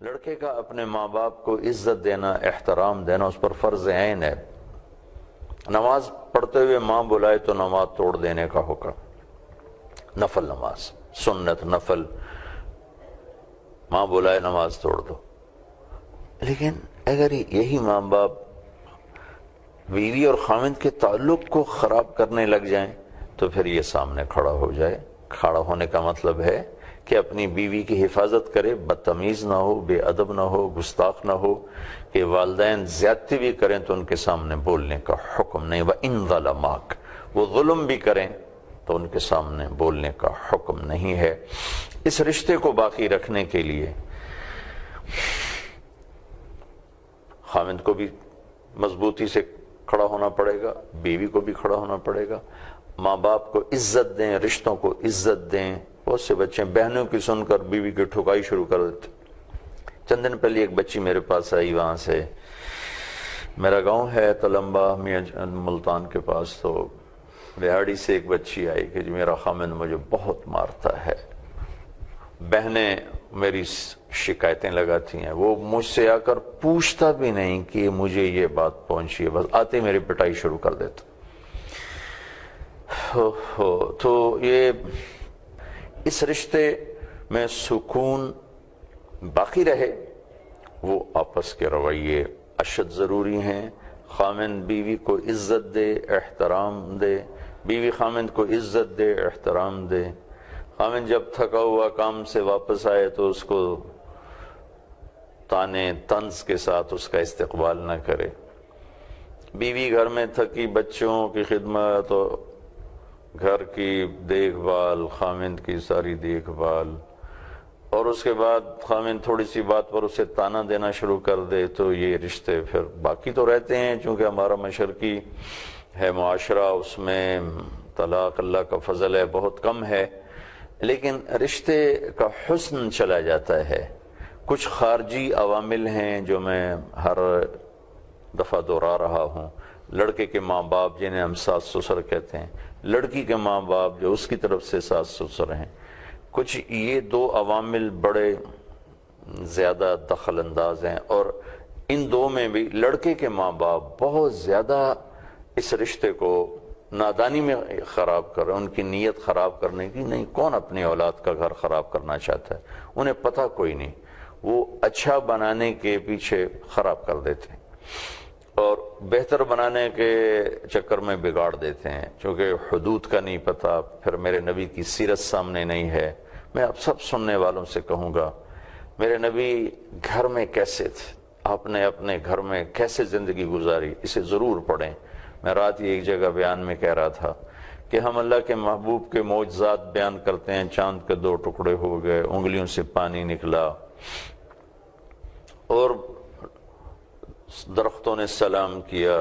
لڑکے کا اپنے ماں باپ کو عزت دینا، احترام دینا اس پر فرض عین ہے۔ نماز پڑھتے ہوئے ماں بلائے تو نماز توڑ دینے کا حکم، نفل نماز، سنت نفل، ماں بلائے نماز توڑ دو۔ لیکن اگر یہی ماں باپ بیوی اور خاوند کے تعلق کو خراب کرنے لگ جائیں تو پھر یہ سامنے کھڑا ہو جائے۔ کھڑا ہونے کا مطلب ہے کہ اپنی بیوی کی حفاظت کرے، بدتمیز نہ ہو، بے ادب نہ ہو، گستاخ نہ ہو، کہ والدین زیادتی بھی کریں تو ان کے سامنے بولنے کا حکم نہیں۔ وَإِن ظَلَمَاكَ، وہ ظلم بھی کریں تو ان کے سامنے بولنے کا حکم نہیں ہے۔ اس رشتے کو باقی رکھنے کے لیے خاوند کو بھی مضبوطی سے کھڑا ہونا پڑے گا، بیوی کو بھی کھڑا ہونا پڑے گا، ماں باپ کو عزت دیں، رشتوں کو عزت دیں۔ بہت سے بچے بہنوں کی سن کر بیوی کی ٹھکائی شروع کر دیتے۔ چند دن پہلے ایک بچی میرے پاس آئی، وہاں سے میرا گاؤں ہے تلمبا میاں ملتان کے پاس، تو ریاڑی سے ایک بچی آئی کہ جی میرا خامن مجھے بہت مارتا ہے، بہنیں میری شکایتیں لگاتی ہیں، وہ مجھ سے آ کر پوچھتا بھی نہیں کہ مجھے یہ بات پہنچی ہے، بس آتے میری پٹائی شروع کر دیتا۔ تو یہ اس رشتے میں سکون باقی رہے، وہ آپس کے رویے اشد ضروری ہیں۔ خامند بیوی کو عزت دے، احترام دے، بیوی خامند کو عزت دے، احترام دے۔ خامند جب تھکا ہوا کام سے واپس آئے تو اس کو تانے طنز کے ساتھ اس کا استقبال نہ کرے۔ بیوی گھر میں تھکی، بچوں کی خدمت، گھر کی دیکھ بھال، خامند کی ساری دیکھ بھال، اور اس کے بعد خامند تھوڑی سی بات پر اسے تانا دینا شروع کر دے تو یہ رشتے پھر باقی تو رہتے ہیں، چونکہ ہمارا مشرقی ہے معاشرہ، اس میں طلاق اللہ کا فضل ہے بہت کم ہے، لیکن رشتے کا حسن چلا جاتا ہے۔ کچھ خارجی عوامل ہیں جو میں ہر دفعہ دہرا رہا ہوں۔ لڑکے کے ماں باپ جنہیں ہم ساس سسر کہتے ہیں، لڑکی کے ماں باپ جو اس کی طرف سے ساس سسر ہیں، کچھ یہ دو عوامل بڑے زیادہ دخل انداز ہیں، اور ان دو میں بھی لڑکے کے ماں باپ بہت زیادہ اس رشتے کو نادانی میں خراب کر رہے ہیں، ان کی نیت خراب کرنے کی نہیں۔ کون اپنی اولاد کا گھر خراب کرنا چاہتا ہے؟ انہیں پتہ کوئی نہیں، وہ اچھا بنانے کے پیچھے خراب کر دیتے ہیں اور بہتر بنانے کے چکر میں بگاڑ دیتے ہیں، چونکہ حدود کا نہیں پتہ، پھر میرے نبی کی سیرت سامنے نہیں ہے۔ میں اب سب سننے والوں سے کہوں گا، میرے نبی گھر میں کیسے تھے، آپ نے اپنے گھر میں کیسے زندگی گزاری، اسے ضرور پڑھیں۔ میں رات ہی ایک جگہ بیان میں کہہ رہا تھا کہ ہم اللہ کے محبوب کے معجزات بیان کرتے ہیں، چاند کے 2 ٹکڑے ہو گئے، انگلیوں سے پانی نکلا، اور درختوں نے سلام کیا،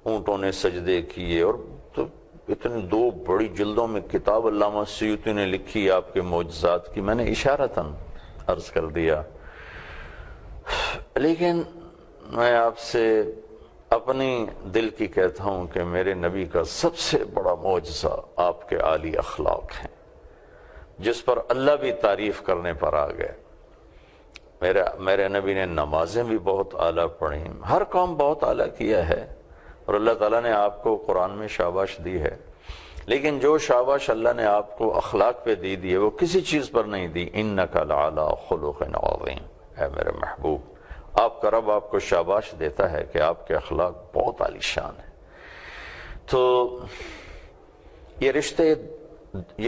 اونٹوں نے سجدے کیے، اور تو اتنی 2 بڑی جلدوں میں کتاب علامہ سیوطی نے لکھی آپ کے معجزات کی، میں نے اشارتاً عرض کر دیا۔ لیکن میں آپ سے اپنی دل کی کہتا ہوں کہ میرے نبی کا سب سے بڑا معجزہ آپ کے عالی اخلاق ہیں، جس پر اللہ بھی تعریف کرنے پر آ گئے۔ میرے نبی نے نمازیں بھی بہت اعلیٰ پڑھیں، ہر کام بہت اعلیٰ کیا ہے، اور اللہ تعالیٰ نے آپ کو قرآن میں شاباش دی ہے، لیکن جو شاباش اللہ نے آپ کو اخلاق پہ دی ہے وہ کسی چیز پر نہیں دی۔ اِنَّكَ لَعَلَىٰ خُلُقٍ عَظِيمٍ، اے میرے محبوب، آپ کا رب آپ کو شاباش دیتا ہے کہ آپ کے اخلاق بہت عالی شان ہیں۔ تو یہ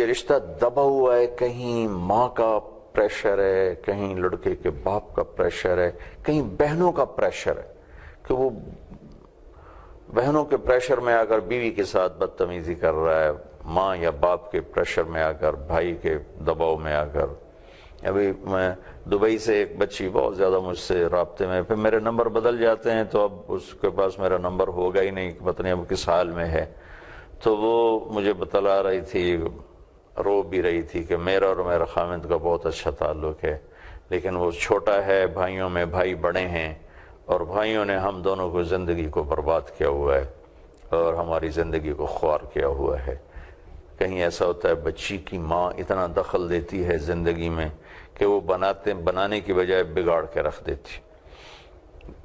رشتہ دبا ہوا ہے، کہیں ماں کا پریشر ہے، کہیں لڑکے کے باپ کا پریشر ہے، کہیں بہنوں کا پریشر ہے کہ وہ بہنوں کے پریشر میں آ کر بیوی کے ساتھ بدتمیزی کر رہا ہے، ماں یا باپ کے پریشر میں آ کر، بھائی کے دباؤ میں آ کر۔ ابھی میں دبئی سے ایک بچی بہت زیادہ مجھ سے رابطے میں، پھر میرے نمبر بدل جاتے ہیں تو اب اس کے پاس میرا نمبر ہوگا ہی نہیں، پتہ نہیں اب کس حال میں ہے، تو وہ مجھے بتلا رہی تھی، رو بھی رہی تھی کہ میرا اور میرا خامند کا بہت اچھا تعلق ہے، لیکن وہ چھوٹا ہے، بھائیوں میں بھائی بڑے ہیں، اور بھائیوں نے ہم دونوں کو زندگی کو برباد کیا ہوا ہے اور ہماری زندگی کو خوار کیا ہوا ہے۔ کہیں ایسا ہوتا ہے بچی کی ماں اتنا دخل دیتی ہے زندگی میں کہ وہ بنانے کی بجائے بگاڑ کے رکھ دیتی.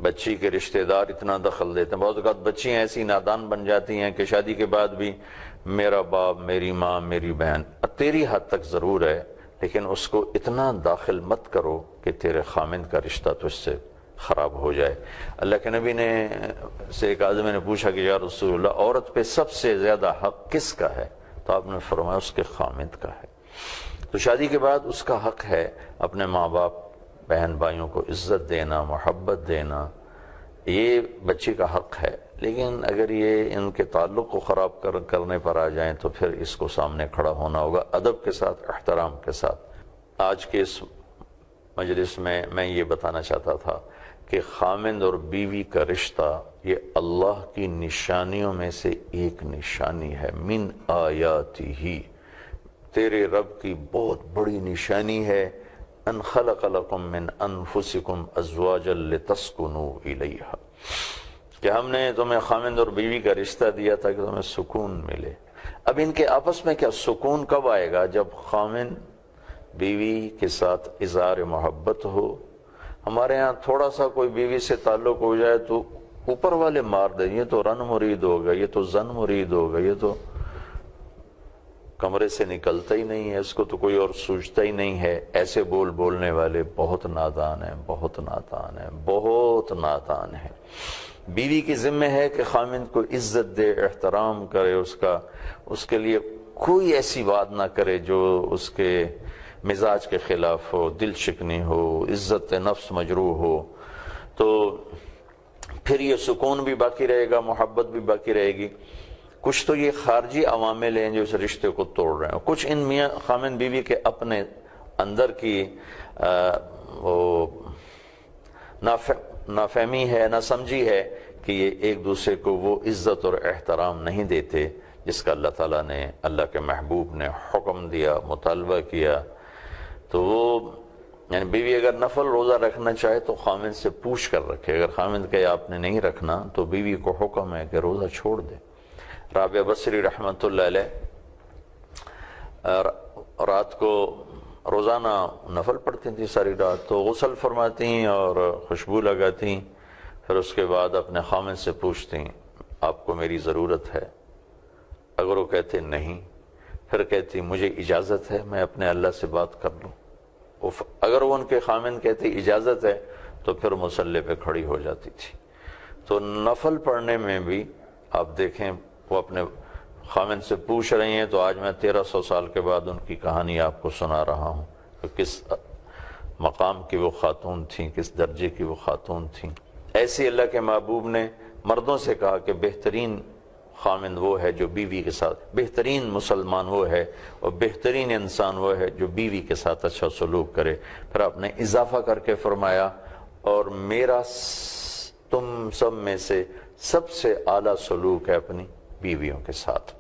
بچی کے رشتہ دار اتنا دخل دیتے ہیں. بعض اوقات بچیاں ایسی نادان بن جاتی ہیں کہ شادی کے بعد بھی میرا باپ، میری ماں، میری بہن. تیری حد تک ضرور ہے، لیکن اس کو اتنا داخل مت کرو کہ تیرے خامند کا رشتہ تجھ سے خراب ہو جائے. اللہ کے نبی نے سے ایک آدمی نے پوچھا کہ یا رسول اللہ، عورت پہ سب سے زیادہ حق کس کا ہے؟ تو آپ نے فرمایا اس کے خامند کا ہے. تو شادی کے بعد اس کا حق ہے اپنے ماں باپ، بہن بھائیوں کو عزت دینا، محبت دینا، یہ بچی کا حق ہے. لیکن اگر یہ ان کے تعلق کو خراب کرنے پر آ جائیں تو پھر اس کو سامنے کھڑا ہونا ہوگا ادب کے ساتھ، احترام کے ساتھ. آج کے اس مجلس میں یہ بتانا چاہتا تھا کہ خامند اور بیوی کا رشتہ یہ اللہ کی نشانیوں میں سے ایک نشانی ہے. من آیاتہ، تیرے رب کی بہت بڑی نشانی ہے. ان خلق لکم من انفسکم ازواجا لتسکنوا الیہا، کہ ہم نے تمہیں خامند اور بیوی کا رشتہ دیا تھا کہ تمہیں سکون ملے. اب ان کے آپس میں کیا سکون کب آئے گا؟ جب خامند بیوی کے ساتھ اظہار محبت ہو. ہمارے ہاں تھوڑا سا کوئی بیوی سے تعلق ہو جائے تو اوپر والے مار دیں، یہ تو رن مرید ہوگا، یہ تو زن مرید ہوگا، یہ تو کمرے سے نکلتا ہی نہیں ہے، اس کو تو کوئی اور سوچتا ہی نہیں ہے. ایسے بولنے والے بہت نادان ہیں، بہت نادان ہیں، بہت نادان ہیں. بیوی کی ذمہ ہے کہ خامند کو عزت دے، احترام کرے، اس کے لیے کوئی ایسی بات نہ کرے جو اس کے مزاج کے خلاف ہو، دل شکنی ہو، عزت نفس مجروح ہو. تو پھر یہ سکون بھی باقی رہے گا، محبت بھی باقی رہے گی. کچھ تو یہ خارجی عوامل ہیں جو اس رشتے کو توڑ رہے ہیں، کچھ ان میاں خامند بیوی کے اپنے اندر کی وہ نافہمی ہے، نہ سمجھی ہے کہ یہ ایک دوسرے کو وہ عزت اور احترام نہیں دیتے جس کا اللہ تعالیٰ نے، اللہ کے محبوب نے حکم دیا، مطالبہ کیا. تو وہ یعنی بیوی اگر نفل روزہ رکھنا چاہے تو خامند سے پوچھ کر رکھے. اگر خامند کہے آپ نے نہیں رکھنا تو بیوی کو حکم ہے کہ روزہ چھوڑ دے. رابعہ بصری رحمۃ اللہ علیہ رات کو روزانہ نفل پڑھتی تھیں ساری رات، تو غسل فرماتی اور خوشبو لگاتی، پھر اس کے بعد اپنے خامند سے پوچھتی آپ کو میری ضرورت ہے؟ اگر وہ کہتے نہیں، پھر کہتی مجھے اجازت ہے میں اپنے اللہ سے بات کر لوں. اگر وہ ان کے خامند کہتے اجازت ہے تو پھر مصلی پہ کھڑی ہو جاتی تھی. تو نفل پڑھنے میں بھی آپ دیکھیں وہ اپنے خامند سے پوچھ رہی ہیں. تو آج میں 1300 سال کے بعد ان کی کہانی آپ کو سنا رہا ہوں کہ کس مقام کی وہ خاتون تھیں، کس درجے کی وہ خاتون تھیں. ایسی اللہ کے محبوب نے مردوں سے کہا کہ بہترین خامند وہ ہے جو بیوی کے ساتھ، بہترین مسلمان وہ ہے اور بہترین انسان وہ ہے جو بیوی کے ساتھ اچھا سلوک کرے. پھر آپ نے اضافہ کر کے فرمایا اور میرا تم سب میں سے سب سے اعلیٰ سلوک ہے اپنی بیویوں کے ساتھ.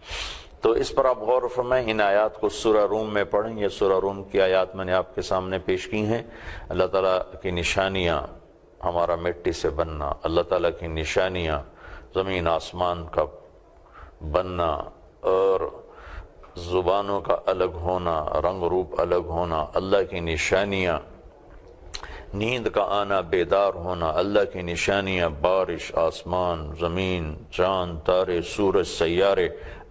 تو اس پر آپ غور فرمائیں. ان آیات کو سورہ روم میں پڑھیں. یہ سورہ روم کی آیات میں نے آپ کے سامنے پیش کی ہیں. اللہ تعالیٰ کی نشانیاں، ہمارا مٹی سے بننا، اللہ تعالیٰ کی نشانیاں زمین آسمان کا بننا اور زبانوں کا الگ ہونا، رنگ روپ الگ ہونا، اللہ کی نشانیاں، نیند کا آنا، بیدار ہونا، اللہ کی نشانیاں، بارش، آسمان، زمین، چاند، تارے، سورج، سیارے،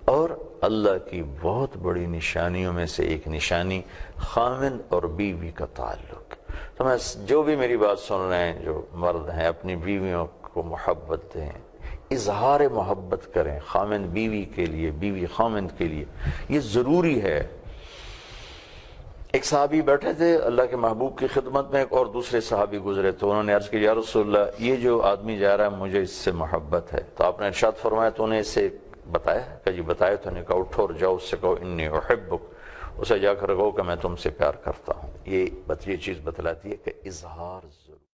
اور اللہ کی بہت بڑی نشانیوں میں سے ایک نشانی خامند اور بیوی کا تعلق. تو میں جو بھی میری بات سن رہے ہیں، جو مرد ہیں، اپنی بیویوں کو محبت دیں، اظہار محبت کریں خامند بیوی کے لیے، بیوی خامند کے لیے. یہ ضروری ہے. ایک صحابی بیٹھے تھے اللہ کے محبوب کی خدمت میں، ایک اور دوسرے صحابی گزرے تو انہوں نے عرض کی یا رسول اللہ یہ جو آدمی جا رہا ہے مجھے اس سے محبت ہے. تو آپ نے ارشاد فرمایا تو انہیں اسے بتایا کہ جی بتایا. تو انہیں کہا اٹھو اور جاؤ اس سے کہو انی احبک، اسے جا کر کہو کہ میں تم سے پیار کرتا ہوں. یہ چیز بتلاتی ہے کہ اظہار